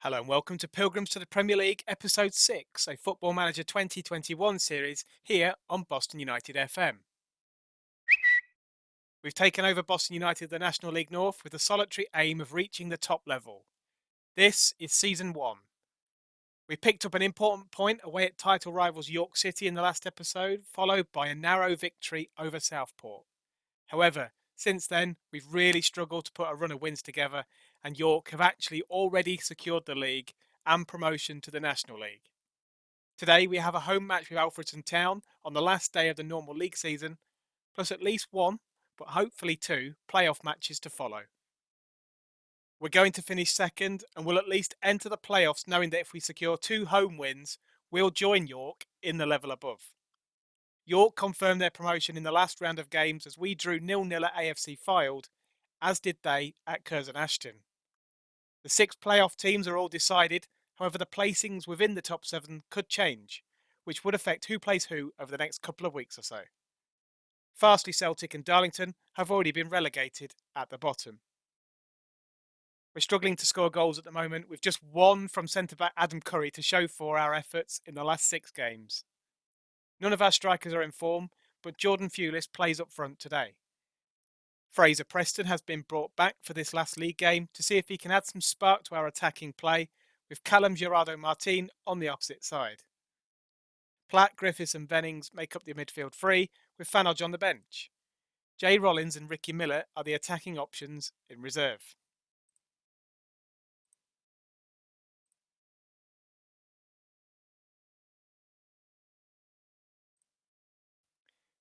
Hello and welcome to Pilgrims to the Premier League, Episode 6, a Football Manager 2021 series here on Boston United FM. We've taken over Boston United, the National League North, with the solitary aim of reaching the top level. This is Season 1. We picked up an important point away at title rivals York City in the last episode, followed by a narrow victory over Southport. However, since then, we've really struggled to put a run of wins together, and York have actually already secured the league and promotion to the National League. Today, we have a home match with Altrincham Town on the last day of the normal league season, plus at least one, but hopefully two, playoff matches to follow. We're going to finish second and will at least enter the playoffs knowing that if we secure two home wins, we'll join York in the level above. York confirmed their promotion in the last round of games as we drew 0-0 at AFC Fylde, as did they at Curzon Ashton. The six playoff teams are all decided, however the placings within the top seven could change, which would affect who plays who over the next couple of weeks or so. Farsley, Celtic and Darlington have already been relegated at the bottom. We're struggling to score goals at the moment, with just one from centre-back Adam Curry to show for our efforts in the last 6 games. None of our strikers are in form, but Jordan Fulis plays up front today. Fraser Preston has been brought back for this last league game to see if he can add some spark to our attacking play, with Callum Gerardo Martin on the opposite side. Platt, Griffiths and Bennings make up the midfield three, with Fanodge on the bench. Jay Rollins and Ricky Miller are the attacking options in reserve.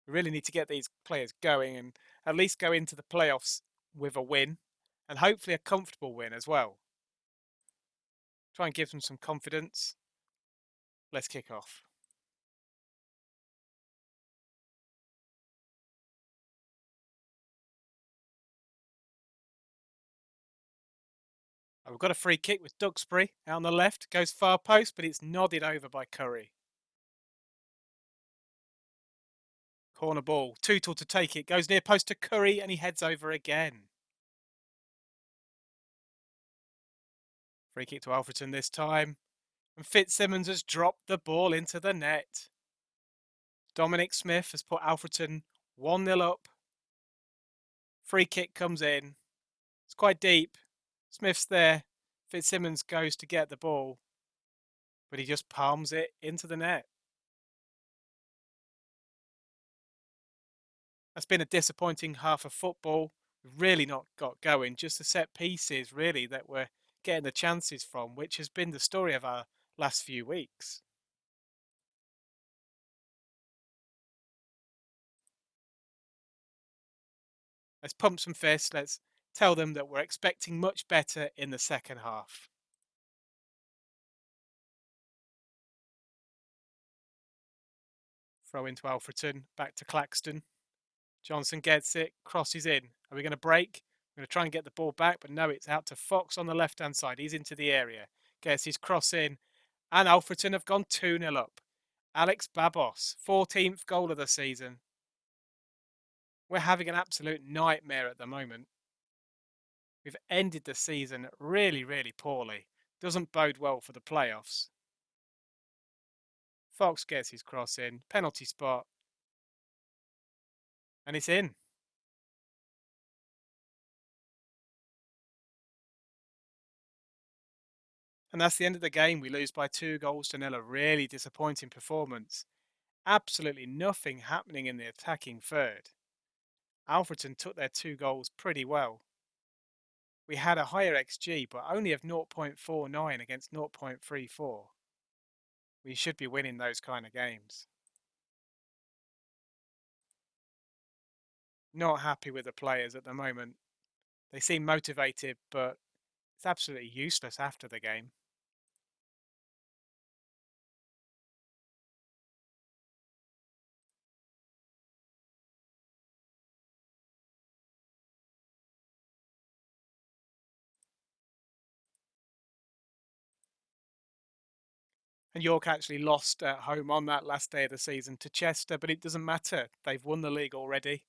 We really need to get these players going and at least go into the playoffs with a win, and hopefully a comfortable win as well. Try and give them some confidence. Let's kick off. We've got a free kick with Duxbury out on the left. Goes far post, but it's nodded over by Curry. Corner ball. Tootle to take it. Goes near post to Curry and he heads over again. Free kick to Alfreton this time. And Fitzsimmons has dropped the ball into the net. Dominic Smith has put Alfreton 1-0 up. Free kick comes in. It's quite deep. Smith's there. Fitzsimmons goes to get the ball, but he just palms it into the net. That's been a disappointing half of football. We've really not got going. Just the set pieces, really, that we're getting the chances from, which has been the story of our last few weeks. Let's pump some fists. Let's tell them that we're expecting much better in the second half. Throw into Alfreton, back to Claxton. Johnson gets it, crosses in. Are we going to break? We're going to try and get the ball back, but no, it's out to Fox on the left-hand side. He's into the area, gets his cross in, and Alfreton have gone 2-0 up. Alex Babos, 14th goal of the season. We're having an absolute nightmare at the moment. We've ended the season really, really poorly. Doesn't bode well for the playoffs. Fox gets his cross in, penalty spot, and it's in. And that's the end of the game. We lose by 2-0. A really disappointing performance. Absolutely nothing happening in the attacking third. Alfreton took their 2 goals pretty well. We had a higher XG, but only of 0.49 against 0.34. We should be winning those kind of games. Not happy with the players at the moment. They seem motivated, but it's absolutely useless after the game. And York actually lost at home on that last day of the season to Chester, but it doesn't matter. They've won the league already,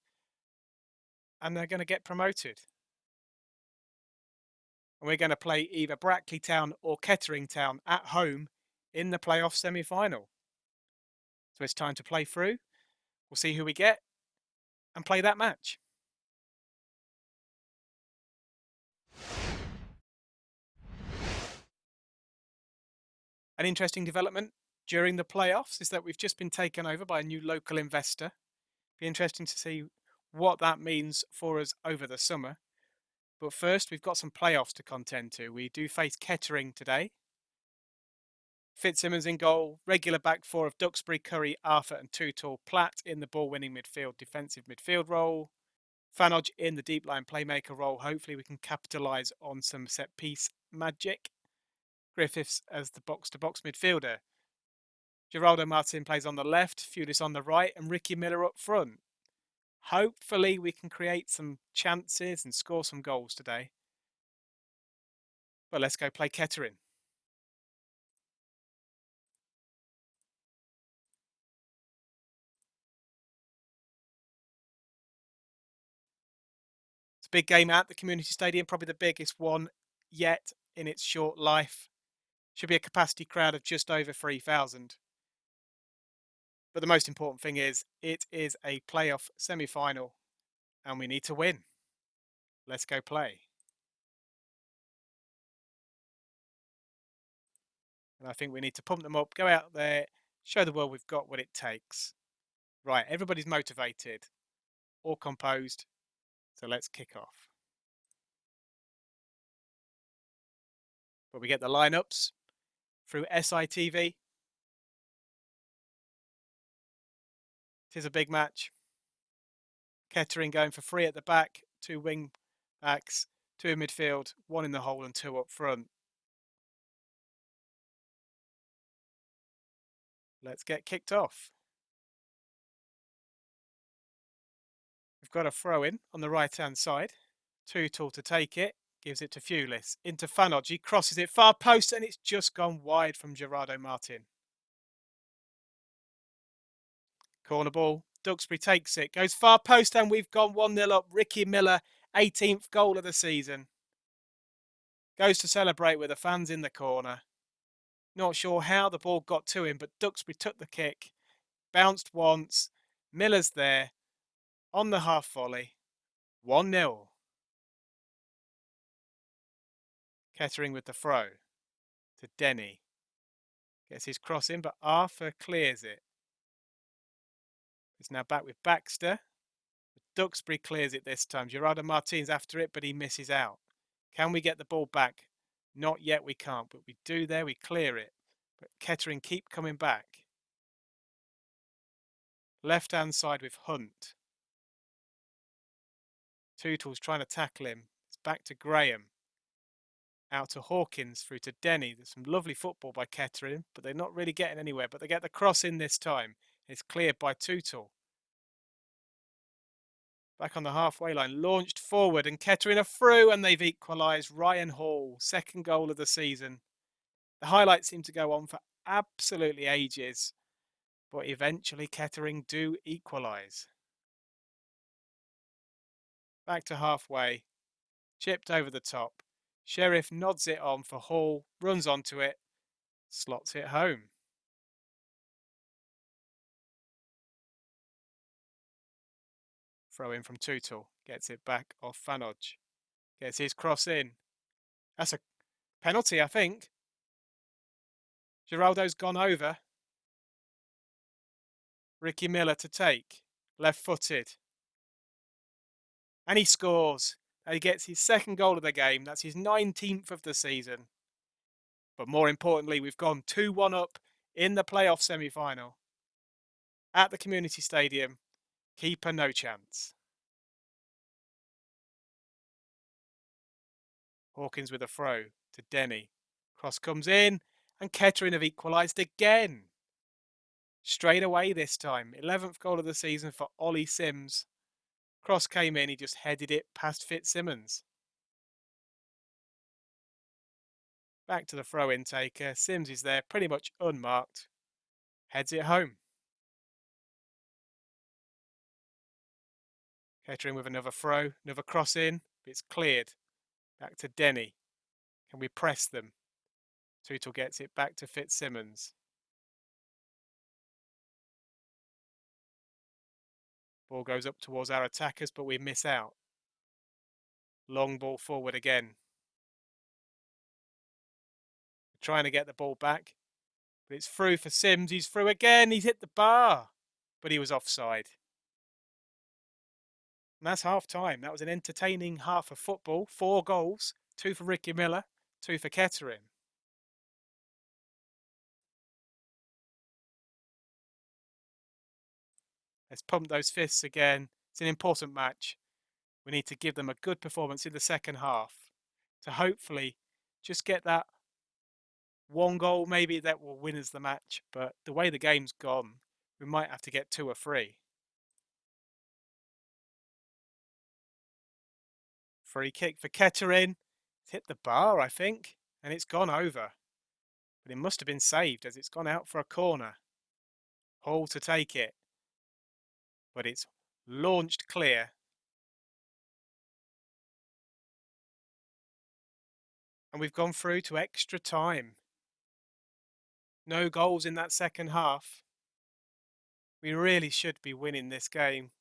and they're going to get promoted. and we're going to play either Brackley Town or Kettering Town at home in the playoff semi-final. So it's time to play through. We'll see who we get and play that match. An interesting development during the playoffs is that we've just been taken over by a new local investor. Be interesting to see what that means for us over the summer. But first, we've got some playoffs to contend to. We do face Kettering today. Fitzsimmons in goal, regular back four of Duxbury, Curry, Arthur and Tootle, Platt in the ball-winning midfield, defensive midfield role. Fanodge in the deep line playmaker role. Hopefully we can capitalise on some set-piece magic. Griffiths as the box-to-box midfielder. Geraldo Martin plays on the left, Fudis on the right and Ricky Miller up front. Hopefully we can create some chances and score some goals today. But let's go play Kettering. It's a big game at the Community Stadium, probably the biggest one yet in its short life. Should be a capacity crowd of just over 3,000. But the most important thing is it is a playoff semi-final and we need to win. Let's go play. And I think we need to pump them up, go out there, show the world we've got what it takes. Right, everybody's motivated, all composed, so let's kick off. But we get the lineups through SITV. It is a big match. Kettering going for 3 at the back, 2 wing backs, 2 in midfield, 1 in the hole and 2 up front. Let's get kicked off. We've got a throw in on the right hand side. Tootle to take it, gives it to Fulis. Into Fanodge, he crosses it far post and it's just gone wide from Gerardo Martin. Corner ball, Duxbury takes it, goes far post and we've gone 1-0 up. Ricky Miller, 18th goal of the season. Goes to celebrate with the fans in the corner. Not sure how the ball got to him, but Duxbury took the kick, bounced once, Miller's there, on the half volley, 1-0. Kettering with the throw to Denny. Gets his cross in, but Arthur clears it. It's now back with Baxter. Duxbury clears it this time. Gerardo Martin's after it, but he misses out. Can we get the ball back? Not yet, we can't, but we do there, we clear it. But Kettering keep coming back. Left-hand side with Hunt. Tootle's trying to tackle him. It's back to Graham. Out to Hawkins, through to Denny. There's some lovely football by Kettering, but they're not really getting anywhere. But they get the cross in this time. It's cleared by Tootle. Back on the halfway line, launched forward and Kettering are through and they've equalised. Ryan Hall, 2nd goal of the season. The highlights seem to go on for absolutely ages, but eventually Kettering do equalise. Back to halfway, chipped over the top. Sheriff nods it on for Hall, runs onto it, slots it home. Throw in from Tootle, gets it back off Fanodge. Gets his cross in. That's a penalty, I think. Geraldo's gone over. Ricky Miller to take, left-footed. And he scores. And he gets his 2nd goal of the game. That's his 19th of the season. But more importantly, we've gone 2-1 up in the playoff semi-final. At the Community Stadium, keeper no chance. Hawkins with a throw to Denny. Cross comes in and Kettering have equalised again. Straight away this time. 11th goal of the season for Ollie Sims. Cross came in, he just headed it past Fitzsimmons. Back to the throw-in taker. Sims is there, pretty much unmarked. Heads it home. Kettering with another throw, another cross in. It's cleared. Back to Denny. Can we press them? Tootle gets it back to Fitzsimmons. Ball goes up towards our attackers, but we miss out. Long ball forward again. We're trying to get the ball back, but it's through for Sims. He's through again. He's hit the bar, but he was offside. And that's half time. That was an entertaining half of football. 4 goals, 2 for Ricky Miller, 2 for Kettering. Let's pump those fists again. It's an important match. We need to give them a good performance in the second half to hopefully just get that 1 goal maybe that will win us the match. But the way the game's gone, we might have to get 2 or 3. Free kick for Kettering. It's hit the bar, I think, and it's gone over. But it must have been saved as it's gone out for a corner. Hall to take it. But it's launched clear. And we've gone through to extra time. No goals in that second half. We really should be winning this game.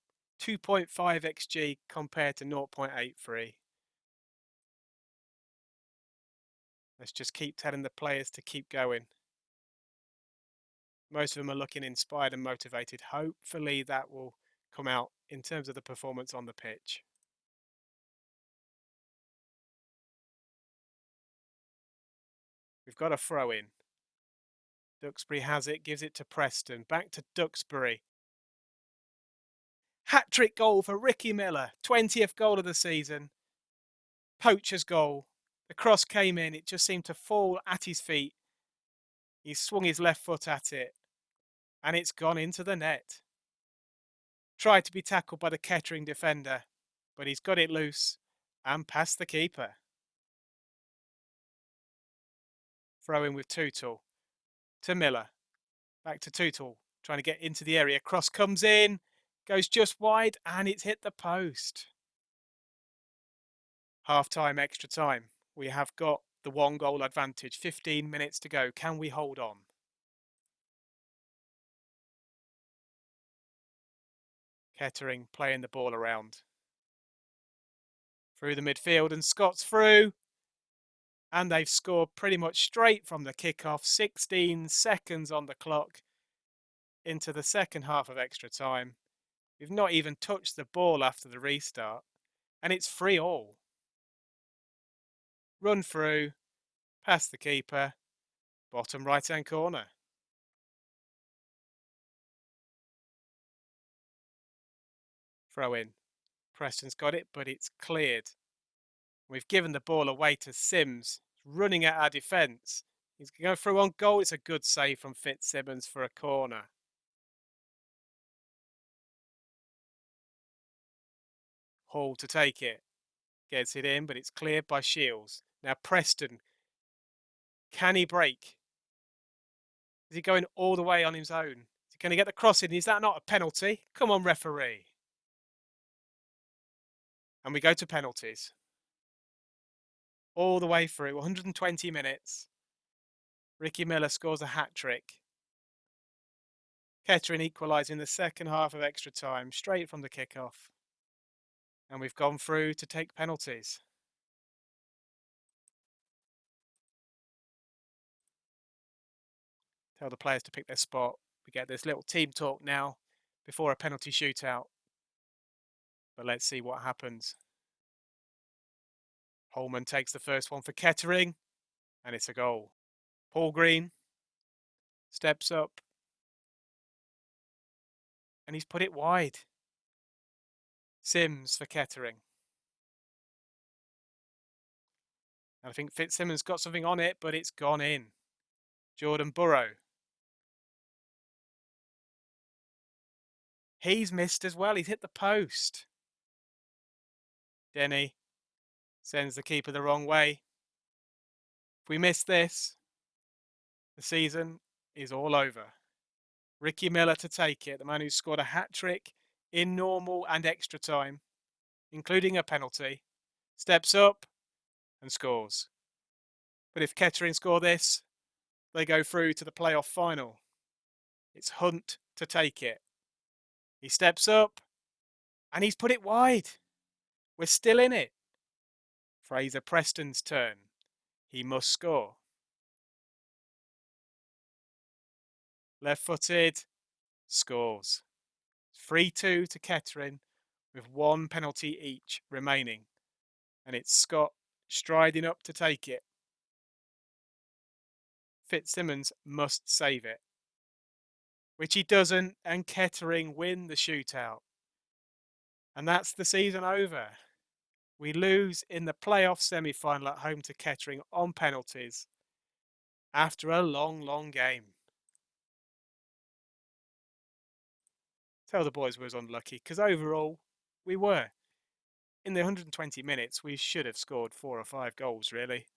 2.5 XG compared to 0.83. Let's just keep telling the players to keep going. Most of them are looking inspired and motivated. Hopefully that will come out in terms of the performance on the pitch. We've got a throw in. Duxbury has it, gives it to Preston. Back to Duxbury. Hat-trick goal for Ricky Miller. 20th goal of the season. Poacher's goal. The cross came in. It just seemed to fall at his feet. He swung his left foot at it. And it's gone into the net. Tried to be tackled by the Kettering defender. But he's got it loose and past the keeper. Throw in with Tootle. To Miller. Back to Tootle. Trying to get into the area. Cross comes in. Goes just wide and it's hit the post. Half time, extra time. We have got the 1 goal advantage. 15 minutes to go. Can we hold on? Kettering playing the ball around. Through the midfield and Scott's through. And they've scored pretty much straight from the kickoff. 16 seconds on the clock into the second half of extra time. We've not even touched the ball after the restart. And it's 3-3. Run through, past the keeper, bottom right-hand corner. Throw in. Preston's got it, but it's cleared. We've given the ball away to Sims, running at our defence. He's going to go through on goal. It's a good save from Fitzsimmons for a corner. Hall to take it. Gets it in, but it's cleared by Shields. Now Preston. Can he break? Is he going all the way on his own? Is he going to get the cross in? Is that not a penalty? Come on, referee. And we go to penalties. All the way through, 120 minutes. Ricky Miller scores a hat-trick. Kettering equalising the second half of extra time, straight from the kickoff. And we've gone through to take penalties. Tell the players to pick their spot. We get this little team talk now before a penalty shootout. But let's see what happens. Holman takes the first one for Kettering, and it's a goal. Paul Green steps up, and he's put it wide. Sims for Kettering. And I think Fitzsimmons got something on it, but it's gone in. Jordan Burrow. He's missed as well. He's hit the post. Denny sends the keeper the wrong way. If we miss this, the season is all over. Ricky Miller to take it, the man who scored a hat-trick in normal and extra time, including a penalty, steps up and scores. But if Kettering score this, they go through to the playoff final. It's Hunt to take it. He steps up and he's put it wide. We're still in it. Fraser Preston's turn. He must score. Left-footed, scores. 3-2 to Kettering with one penalty each remaining. And it's Scott striding up to take it. Fitzsimmons must save it, which he doesn't, and Kettering win the shootout. And that's the season over. We lose in the playoff semi-final at home to Kettering on penalties after a long, long game. Tell the boys we was unlucky, because overall, we were. In the 120 minutes, we should have scored 4 or 5 goals, really.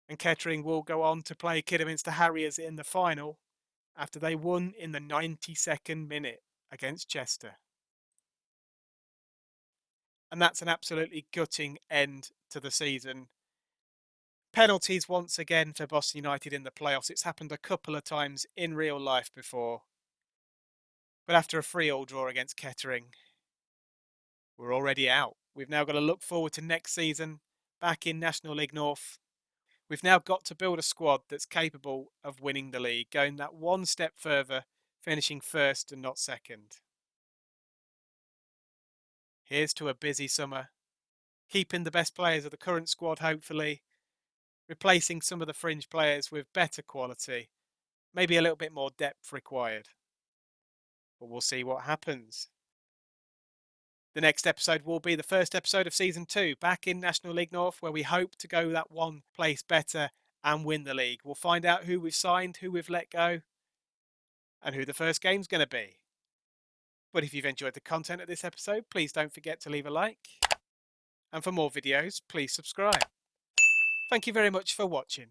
And Kettering will go on to play Kidderminster Harriers in the final after they won in the 92nd minute against Chester. And that's an absolutely gutting end to the season. Penalties once again for Boston United in the playoffs. It's happened a couple of times in real life before. But after a 3-3 draw against Kettering, we're already out. We've now got to look forward to next season, back in National League North. We've now got to build a squad that's capable of winning the league, going that one step further, finishing first and not second. Here's to a busy summer, keeping the best players of the current squad, hopefully, replacing some of the fringe players with better quality, maybe a little bit more depth required. But we'll see what happens. The next episode will be the first episode of Season 2, back in National League North, where we hope to go that one place better and win the league. We'll find out who we've signed, who we've let go, and who the first game's going to be. But if you've enjoyed the content of this episode, please don't forget to leave a like. And for more videos, please subscribe. Thank you very much for watching.